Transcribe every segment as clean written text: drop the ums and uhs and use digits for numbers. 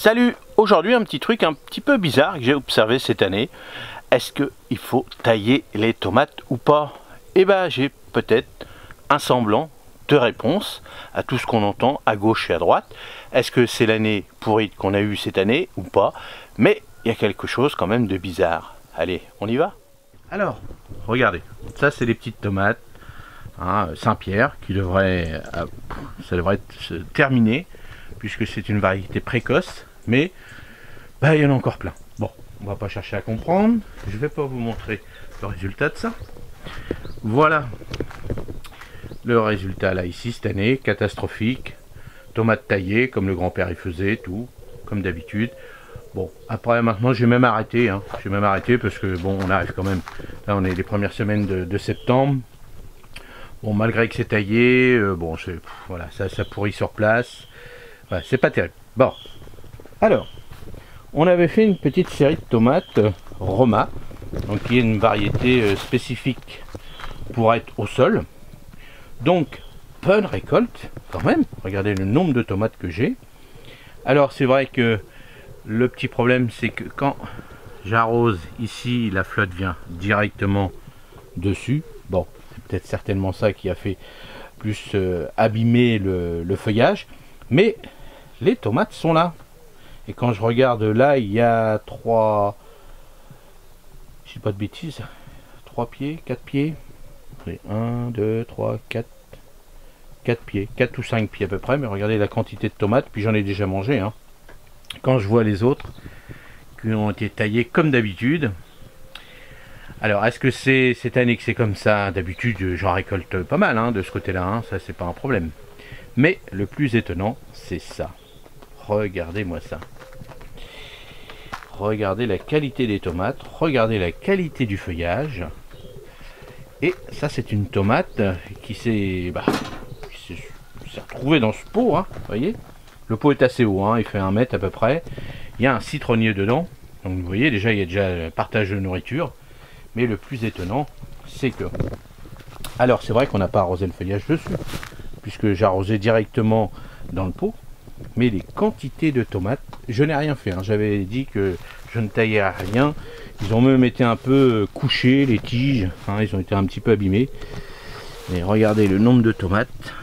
Salut! Aujourd'hui un petit truc un petit peu bizarre que j'ai observé cette année. Est-ce qu'il faut tailler les tomates ou pas? Eh ben j'ai peut-être un semblant de réponse à tout ce qu'on entend à gauche et à droite. Est-ce que c'est l'année pourrie qu'on a eue cette année ou pas? Mais il y a quelque chose quand même de bizarre. Allez, on y va? Alors, regardez, ça c'est les petites tomates Saint-Pierre qui devrait, ça devrait se terminer puisque c'est une variété précoce, mais il y en a encore plein. Bon, on va pas chercher à comprendre, je vais pas vous montrer le résultat de ça. Voilà le résultat là ici cette année, catastrophique. Tomates taillées comme le grand-père il faisait, tout comme d'habitude. Bon, après maintenant j'ai même arrêté, j'ai même arrêté parce que bon, on arrive quand même, là on est les premières semaines de septembre. Bon, malgré que c'est taillé, bon, voilà, ça pourrit sur place. Ouais, c'est pas terrible. Bon, alors, on avait fait une petite série de tomates Roma, donc qui est une variété spécifique pour être au sol. Donc, bonne récolte quand même. Regardez le nombre de tomates que j'ai. Alors, c'est vrai que le petit problème, c'est que quand j'arrose ici, la flotte vient directement dessus. Bon, c'est peut-être certainement ça qui a fait plus abîmer le feuillage. Mais les tomates sont là. Et quand je regarde là, il y a 3, je sais pas de bêtises, 3 pieds, 4 pieds. 1, 2, 3, 4 pieds, 4 ou 5 pieds à peu près. Mais regardez la quantité de tomates, puis j'en ai déjà mangé. Quand je vois les autres qui ont été taillés comme d'habitude. Alors, est-ce que c'est cette année que c'est comme ça? D'habitude, j'en récolte pas mal de ce côté-là, ça c'est pas un problème. Mais le plus étonnant, c'est ça. Regardez-moi ça. Regardez la qualité des tomates, regardez la qualité du feuillage. Et ça, c'est une tomate qui s'est retrouvée dans ce pot, vous voyez. Le pot est assez haut, il fait 1 mètre à peu près. Il y a un citronnier dedans. Donc vous voyez, déjà, il y a déjà le partage de nourriture. Mais le plus étonnant, c'est que... Alors, c'est vrai qu'on n'a pas arrosé le feuillage dessus, puisque j'ai arrosé directement dans le pot. Mais les quantités de tomates, je n'ai rien fait. J'avais dit que je ne taillais rien. Ils ont même été un peu couchés, les tiges. Ils ont été un petit peu abîmés. Mais regardez le nombre de tomates.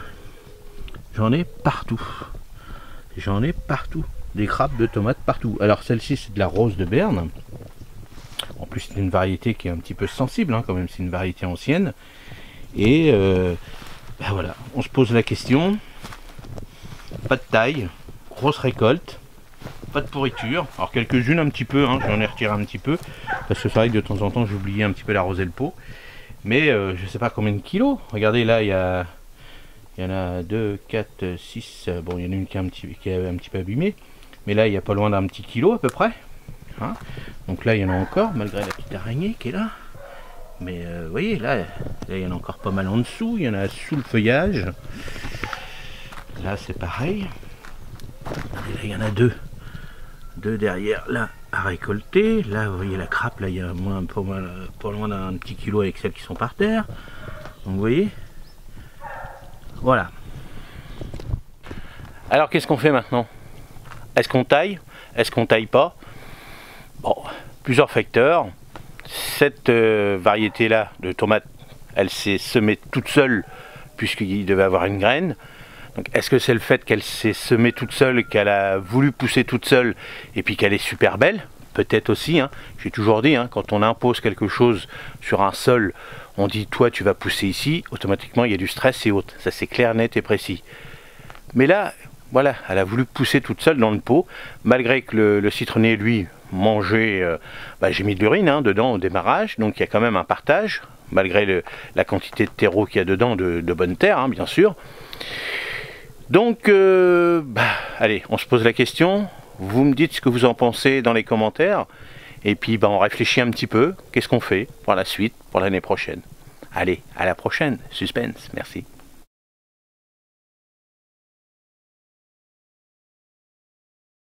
J'en ai partout. J'en ai partout. Des grappes de tomates partout. Alors celle-ci, c'est de la rose de Berne. En plus, c'est une variété qui est un petit peu sensible, quand même. C'est une variété ancienne. Et voilà, on se pose la question. Pas de taille, grosse récolte, pas de pourriture. Alors quelques-unes un petit peu, j'en ai retiré un petit peu, parce que c'est vrai que de temps en temps j'oubliais un petit peu d'arroser le pot. Mais je sais pas combien de kilos. Regardez là, il y en a 2, 4, 6. Bon, il y en a une qui est un petit peu abîmée. Mais là, il n'y a pas loin d'un petit kilo à peu près. Donc là, il y en a encore, malgré la petite araignée qui est là. Mais vous voyez, là, il y en a encore pas mal en dessous. Il y en a sous le feuillage. Là c'est pareil. Et là il y en a deux derrière là à récolter. Là vous voyez la grappe, là il y a pas loin d'un petit kilo avec celles qui sont par terre. Donc vous voyez. Voilà. Alors qu'est-ce qu'on fait maintenant? Est-ce qu'on taille? Est-ce qu'on taille pas? Bon, plusieurs facteurs. Cette variété là de tomates, elle s'est semée toute seule puisqu'il devait avoir une graine. Donc, est-ce que c'est le fait qu'elle s'est semée toute seule, qu'elle a voulu pousser toute seule et puis qu'elle est super belle? Peut-être aussi, j'ai toujours dit, quand on impose quelque chose sur un sol, on dit toi tu vas pousser ici, automatiquement il y a du stress et autres. Ça c'est clair, net et précis. Mais là, voilà, elle a voulu pousser toute seule dans le pot, malgré que le citronnier lui mangeait, j'ai mis de l'urine dedans au démarrage, donc il y a quand même un partage, malgré la quantité de terreau qu'il y a dedans, de bonne terre, bien sûr. Donc, allez, on se pose la question, vous me dites ce que vous en pensez dans les commentaires, et puis on réfléchit un petit peu, qu'est-ce qu'on fait pour la suite, pour l'année prochaine. Allez, à la prochaine, suspense, merci.